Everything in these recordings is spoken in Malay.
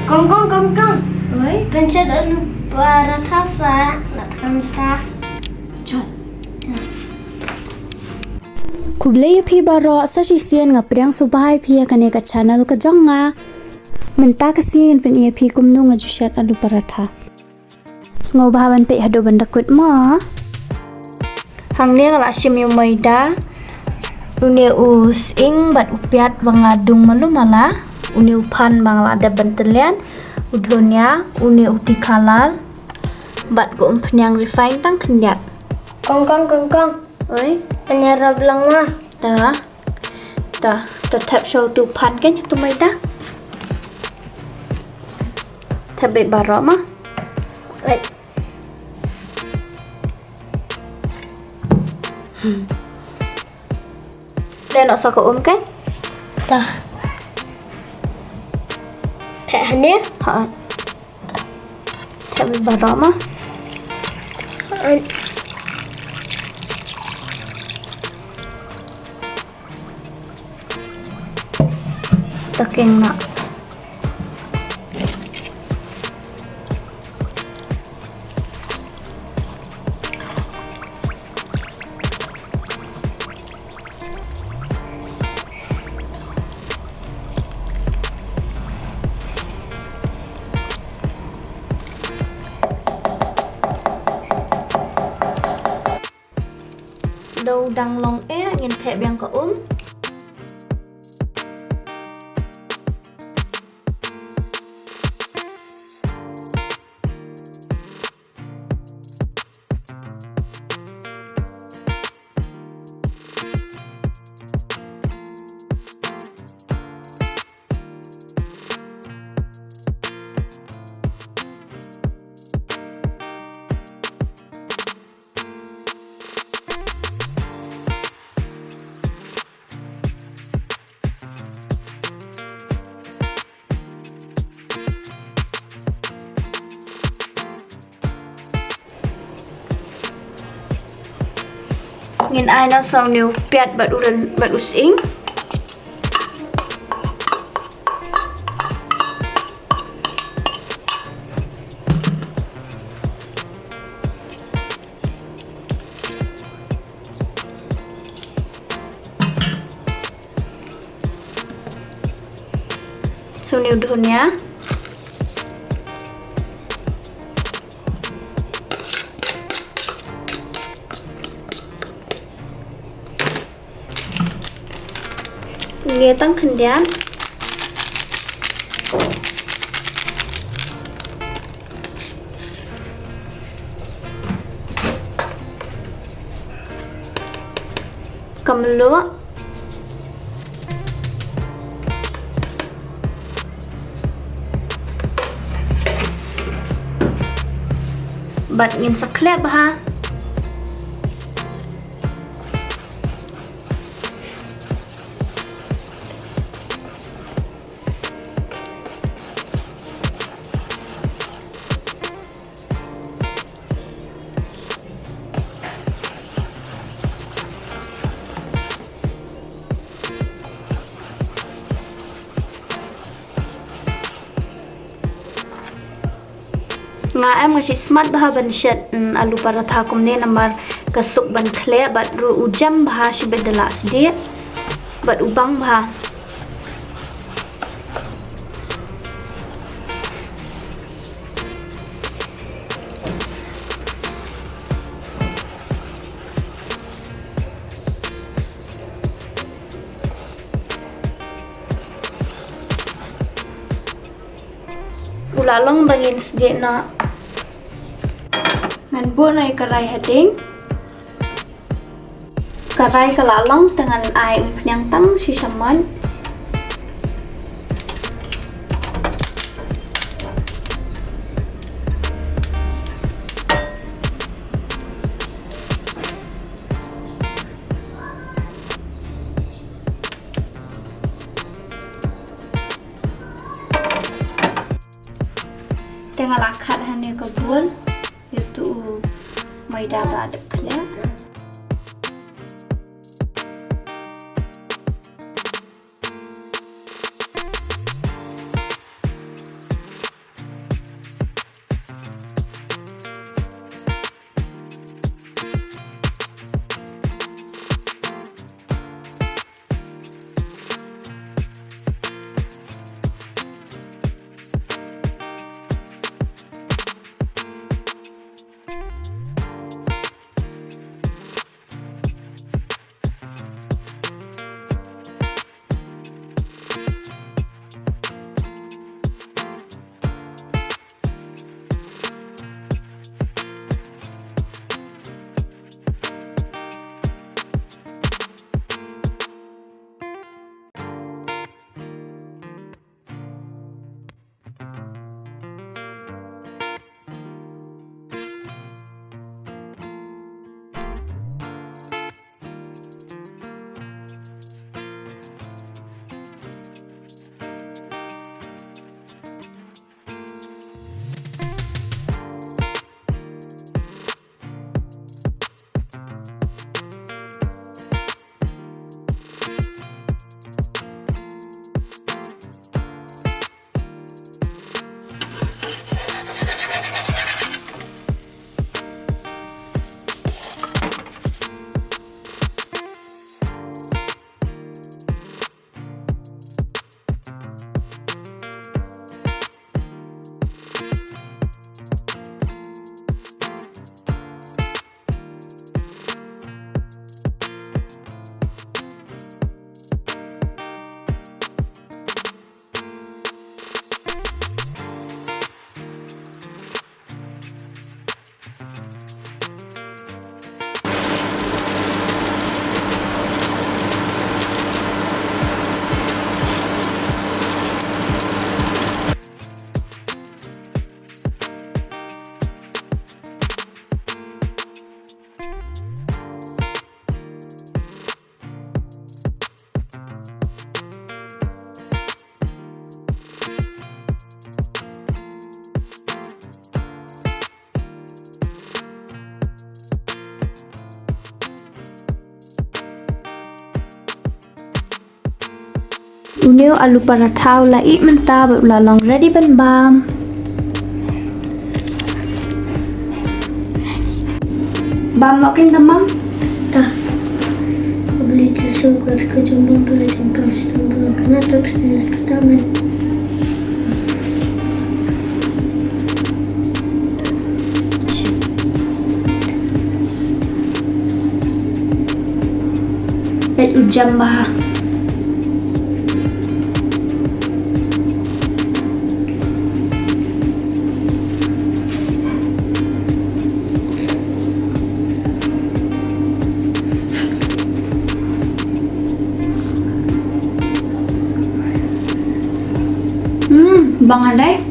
Kong. Oi, Pencet alu-paratha nak khamsa. chọn. Kublai phi baro sa si sian nga priang subai phi kane ka channel ka jonga. Menta ka sin pen ia phi kumnu nga jushat alu-paratha. Sngo bahawan pe hado bandakut ma. Hangnya ngala sim yung maida. Uni us ing bat upiat bangadung malumala. Uni upan bangla ada bentelian. Udhonya uni uti kalal. Bat go penyang refine tang kenyak. Kong. Oi, Penyarap lang ma. ta tap show tu pan kan tu maida. Tabe baro ma. Right. Dan nak saka kan? Dah. Tak hanya. Ha. Tabe baro ma. Taking na. Đâu đang long nhìn thẹp yang ka Ngin ai nó sau nếu piat bat using. So nếu dunia nghe tăng kendian kamlu bat ngin saklep ha. Nga em ngasih smart bah ban shet alu-paratha kumne namar kasuk ban kle bat ru ujam bah si bedela sedikit bat ubang bah. Ulalong bangin sedikit na ngan bu nai karai heading karai kalalong dengan ai penyang tang si saman dengan lakat hanya kebun itu maida ada kalian. Uneu alu paratha ula i menta ula long ready ban bam. Bam nokin tamam? Tak. Beli susu ke jambon tu jambon setengah. Kena tak sekali ketaman. Bet ujam bah. Bang Adai.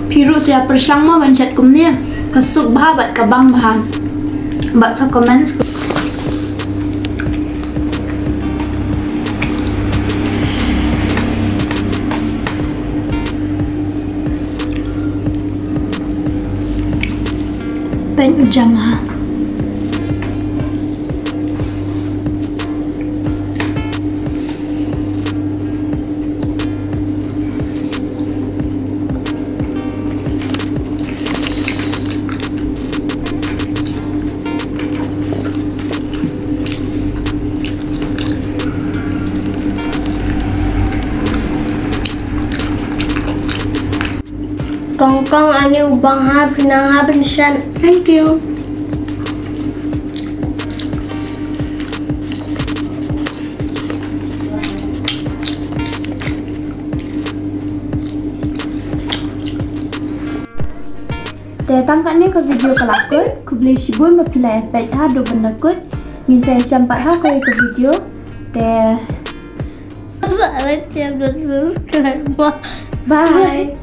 Piru saya persang mau bancet kum ni kesuk bah bat kabang bah bat sa comments pen ujam ha. Kong ani ubang ha pinang ha bensan. Thank you. Datang kat ni ke video kelakon, ku boleh shibun berpilih efek ha do benda kut. Ni saya sampai ha ke video. Salah siap dan subscribe. Bye.